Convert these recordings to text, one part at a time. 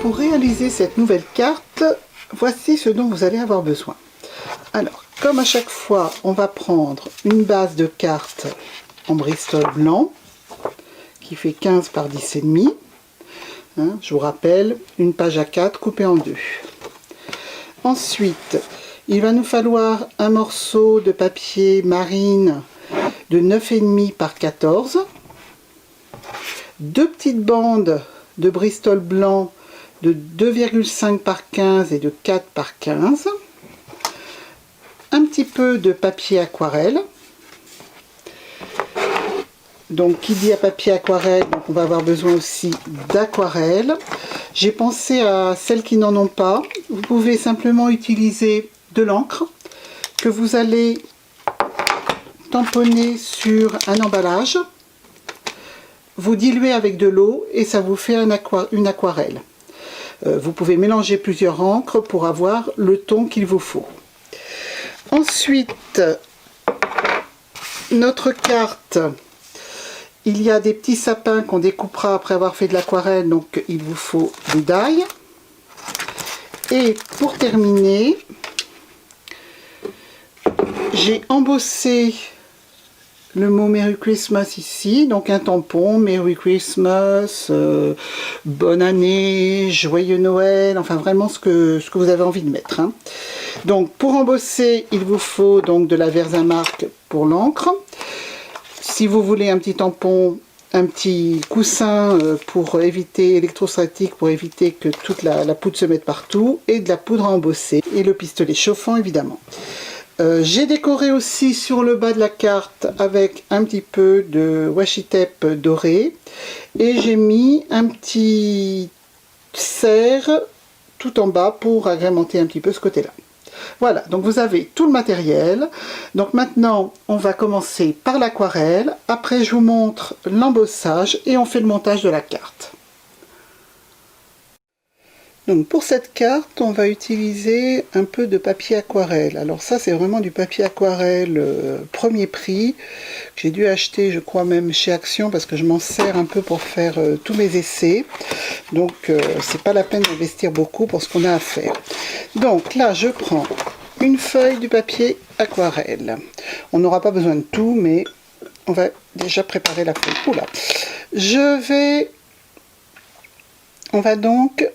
pour réaliser cette nouvelle carte, voici ce dont vous allez avoir besoin. Alors, comme à chaque fois, on va prendre une base de carte en Bristol blanc, qui fait 15 par 10,5. Hein, je vous rappelle, une page A4 coupée en deux. Ensuite, il va nous falloir un morceau de papier marine de 9,5 par 14. Deux petites bandes de Bristol blanc de 2,5 par 15 et de 4 par 15. Un petit peu de papier aquarelle. Donc, qui dit à papier aquarelle, donc on va avoir besoin aussi d'aquarelle. J'ai pensé à celles qui n'en ont pas. Vous pouvez simplement utiliser de l'encre que vous allez tamponner sur un emballage. Vous diluez avec de l'eau et ça vous fait une aquarelle. Vous pouvez mélanger plusieurs encres pour avoir le ton qu'il vous faut. Ensuite, notre carte, il y a des petits sapins qu'on découpera après avoir fait de l'aquarelle, donc il vous faut des die. Et pour terminer, j'ai embossé le mot Merry Christmas ici, donc un tampon, Merry Christmas, bonne année, joyeux Noël, enfin vraiment ce que vous avez envie de mettre. Hein. Donc pour embosser, il vous faut donc de la Versamark pour l'encre. Si vous voulez un petit tampon, un petit coussin pour éviter électrostatique, pour éviter que toute la poudre se mette partout, et de la poudre à embosser, et le pistolet chauffant évidemment. J'ai décoré aussi sur le bas de la carte avec un petit peu de washi tape doré et j'ai mis un petit cerf tout en bas pour agrémenter un petit peu ce côté-là. Voilà, donc vous avez tout le matériel. Donc maintenant, on va commencer par l'aquarelle. Après, je vous montre l'embossage et on fait le montage de la carte. Donc pour cette carte, on va utiliser un peu de papier aquarelle. Alors ça, c'est vraiment du papier aquarelle premier prix, que j'ai dû acheter, je crois même chez Action, parce que je m'en sers un peu pour faire tous mes essais. Donc c'est pas la peine d'investir beaucoup pour ce qu'on a à faire. Donc là, je prends une feuille du papier aquarelle. On n'aura pas besoin de tout, mais on va déjà préparer la feuille. Oula. On va donc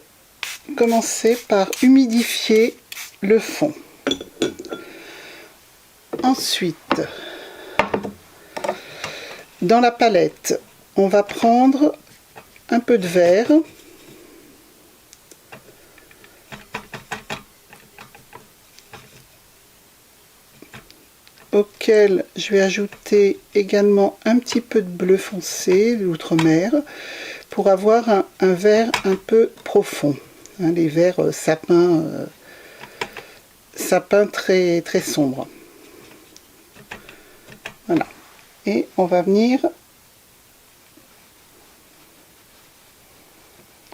commencer par humidifier le fond. Ensuite, dans la palette, on va prendre un peu de vert auquel je vais ajouter également un petit peu de bleu foncé, de l'outre-mer, pour avoir un vert un peu profond. Hein, les verts sapins très, très sombres. Voilà. Et on va venir...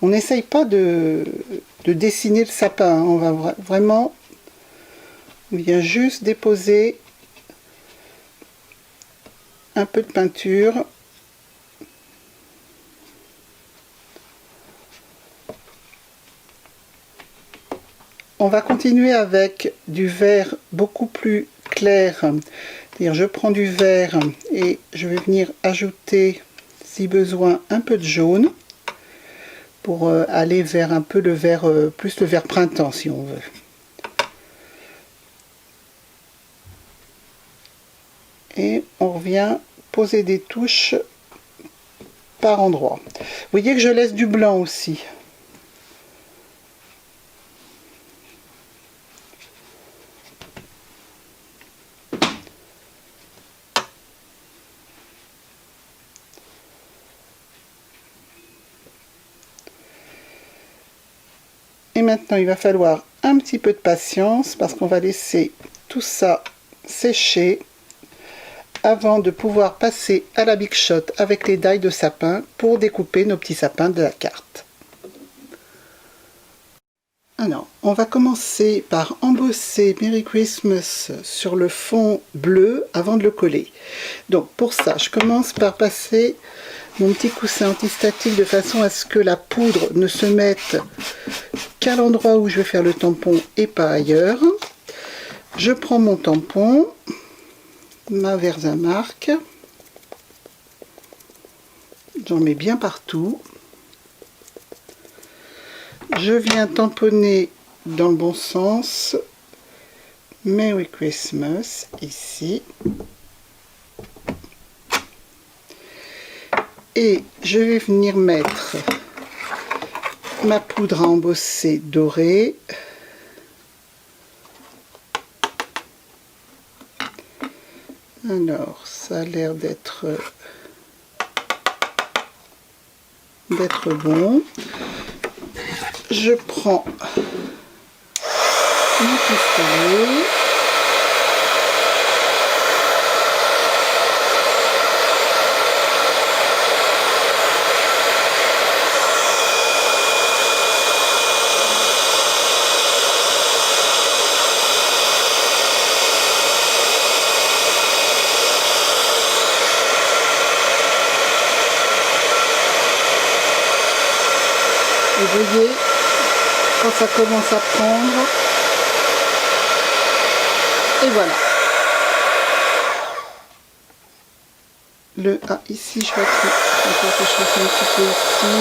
On n'essaye pas de dessiner le sapin. Hein, on va vraiment... On vient juste déposer un peu de peinture. On va continuer avec du vert beaucoup plus clair. C'est-à-dire, je prends du vert et je vais venir ajouter, si besoin, un peu de jaune pour aller vers un peu le vert, plus le vert printemps si on veut. Et on revient poser des touches par endroits. Vous voyez que je laisse du blanc aussi. Et maintenant, il va falloir un petit peu de patience parce qu'on va laisser tout ça sécher avant de pouvoir passer à la Big Shot avec les die de sapin pour découper nos petits sapins de la carte. Alors, on va commencer par embosser Merry Christmas sur le fond bleu avant de le coller. Donc pour ça, je commence par passer mon petit coussin antistatique de façon à ce que la poudre ne se mette qu'à l'endroit où je vais faire le tampon et pas ailleurs. Je prends mon tampon, ma Versamark, j'en mets bien partout. Je viens tamponner dans le bon sens Merry Christmas ici. Et je vais venir mettre ma poudre à embosser dorée. Alors, ça a l'air d'être bon. Je prends mon pistolet. Et vous voyez, quand ça commence à prendre, et voilà. Ici, je vais encore que je fasse un petit peu ici.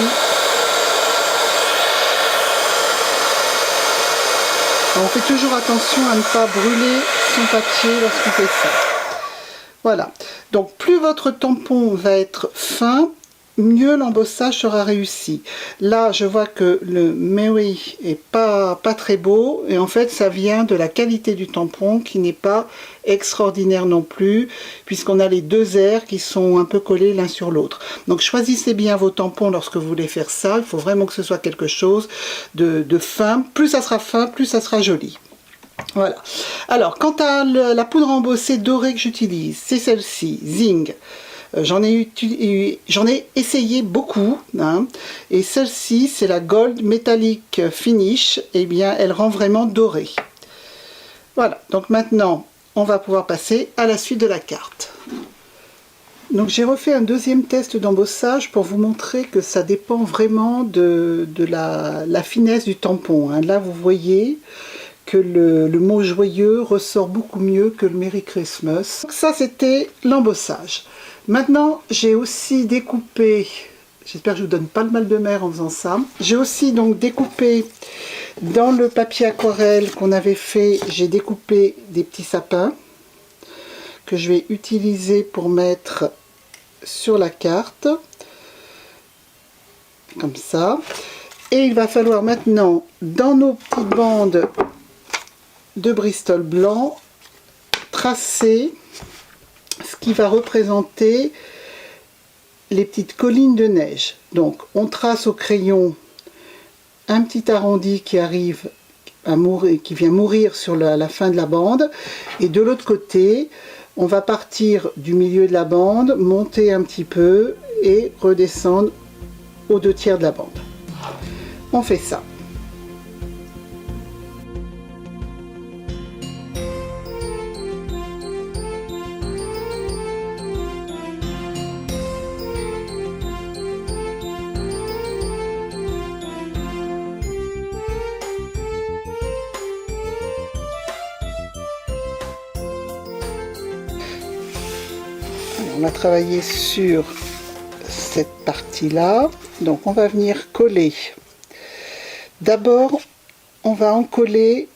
Alors, on fait toujours attention à ne pas brûler son papier lorsqu'on fait ça. Voilà. Donc, plus votre tampon va être fin, mieux l'embossage sera réussi. Là, je vois que le Merry est pas très beau, et en fait, ça vient de la qualité du tampon qui n'est pas extraordinaire non plus, puisqu'on a les deux airs qui sont un peu collés l'un sur l'autre. Donc, choisissez bien vos tampons lorsque vous voulez faire ça. Il faut vraiment que ce soit quelque chose de fin. Plus ça sera fin, plus ça sera joli. Voilà. Alors, quant à la poudre embossée dorée que j'utilise, c'est celle-ci, Zing. J'en ai essayé beaucoup, hein, et celle-ci, c'est la Gold Metallic Finish. Eh bien, elle rend vraiment doré. Voilà, donc maintenant, on va pouvoir passer à la suite de la carte. Donc j'ai refait un deuxième test d'embossage pour vous montrer que ça dépend vraiment de la finesse du tampon, hein. Là, vous voyez que le mot joyeux ressort beaucoup mieux que le Merry Christmas. Donc ça, c'était l'embossage. Maintenant, j'ai aussi découpé, j'espère que je ne vous donne pas le mal de mer en faisant ça, j'ai aussi donc découpé dans le papier aquarelle qu'on avait fait, j'ai découpé des petits sapins que je vais utiliser pour mettre sur la carte, comme ça. Et il va falloir maintenant, dans nos petites bandes de Bristol blanc, tracer ce qui va représenter les petites collines de neige. Donc on trace au crayon un petit arrondi qui arrive à mourir, qui vient mourir sur la fin de la bande, et de l'autre côté on va partir du milieu de la bande, monter un petit peu et redescendre aux 2/3 de la bande. On fait ça. On va travailler sur cette partie-là. Donc on va venir coller. D'abord, on va encoller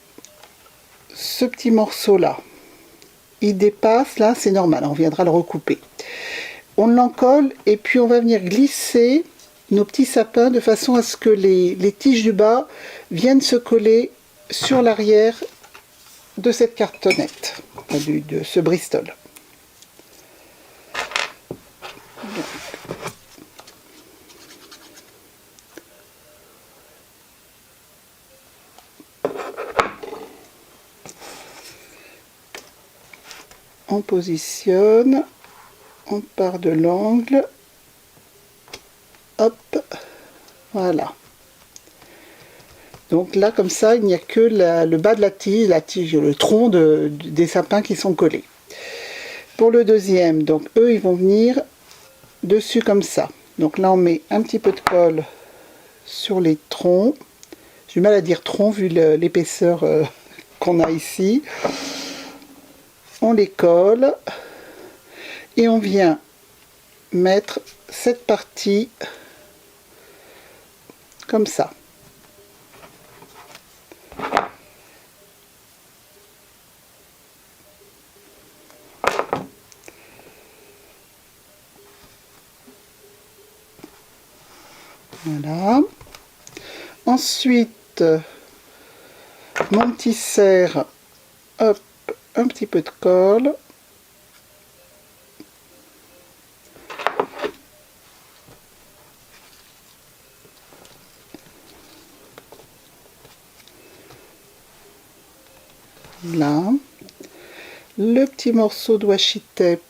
ce petit morceau-là. Il dépasse, là, c'est normal, on viendra le recouper. On l'encolle et puis on va venir glisser nos petits sapins de façon à ce que les tiges du bas viennent se coller sur l'arrière de cette cartonnette, de ce Bristol. On positionne, on part de l'angle, hop, voilà. Donc là, comme ça, il n'y a que le bas de la tige, le tronc des sapins qui sont collés. Pour le deuxième, donc eux, ils vont venir dessus comme ça. Donc là, on met un petit peu de colle sur les troncs. J'ai du mal à dire tronc vu l'épaisseur qu'on a ici. On les colle et on vient mettre cette partie comme ça. Voilà. Ensuite, mon petit cerf, hop, un petit peu de colle. Là. Le petit morceau de washi tape.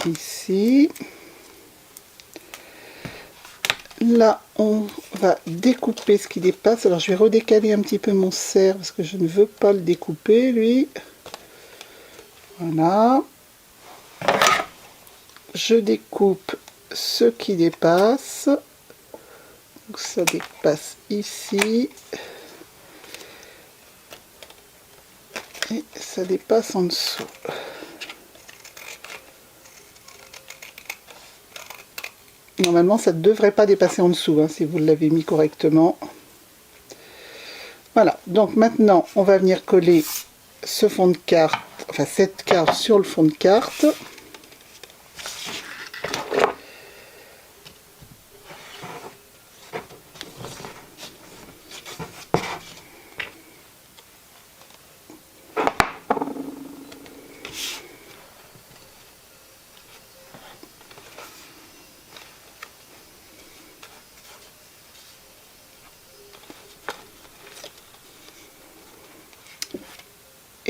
Ici. Là, on va découper ce qui dépasse. Alors, je vais redécaler un petit peu mon cerf parce que je ne veux pas le découper, lui. Voilà. Je découpe ce qui dépasse. Donc, ça dépasse ici. Et ça dépasse en dessous. Normalement, ça ne devrait pas dépasser en dessous, hein, si vous l'avez mis correctement. Voilà, donc maintenant, on va venir coller ce fond de carte, enfin cette carte sur le fond de carte.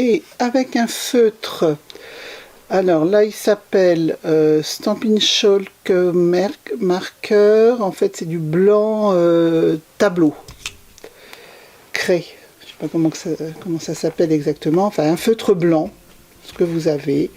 Et avec un feutre, alors là il s'appelle Stampin' Chalk Marker, en fait c'est du blanc tableau, craie, je sais pas comment ça s'appelle exactement, enfin un feutre blanc, ce que vous avez.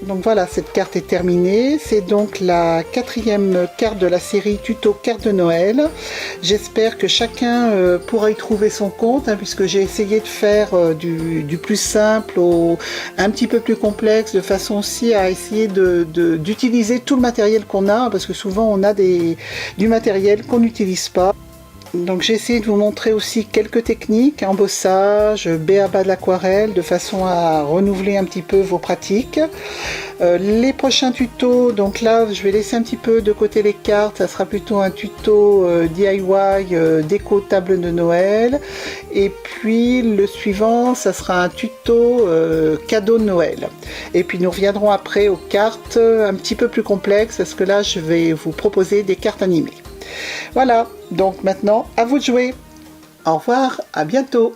Donc voilà, cette carte est terminée. C'est donc la 4e carte de la série tuto carte de Noël. J'espère que chacun pourra y trouver son compte, hein, puisque j'ai essayé de faire du plus simple au un petit peu plus complexe, de façon aussi à essayer d'utiliser tout le matériel qu'on a, parce que souvent on a du matériel qu'on n'utilise pas. Donc j'ai essayé de vous montrer aussi quelques techniques, embossage, b.a.-ba de l'aquarelle, de façon à renouveler un petit peu vos pratiques. Les prochains tutos, donc là je vais laisser un petit peu de côté les cartes, ça sera plutôt un tuto DIY déco table de Noël. Et puis le suivant, ça sera un tuto cadeau de Noël. Et puis nous reviendrons après aux cartes un petit peu plus complexes, parce que là je vais vous proposer des cartes animées. Voilà, donc maintenant, à vous de jouer. Au revoir, à bientôt.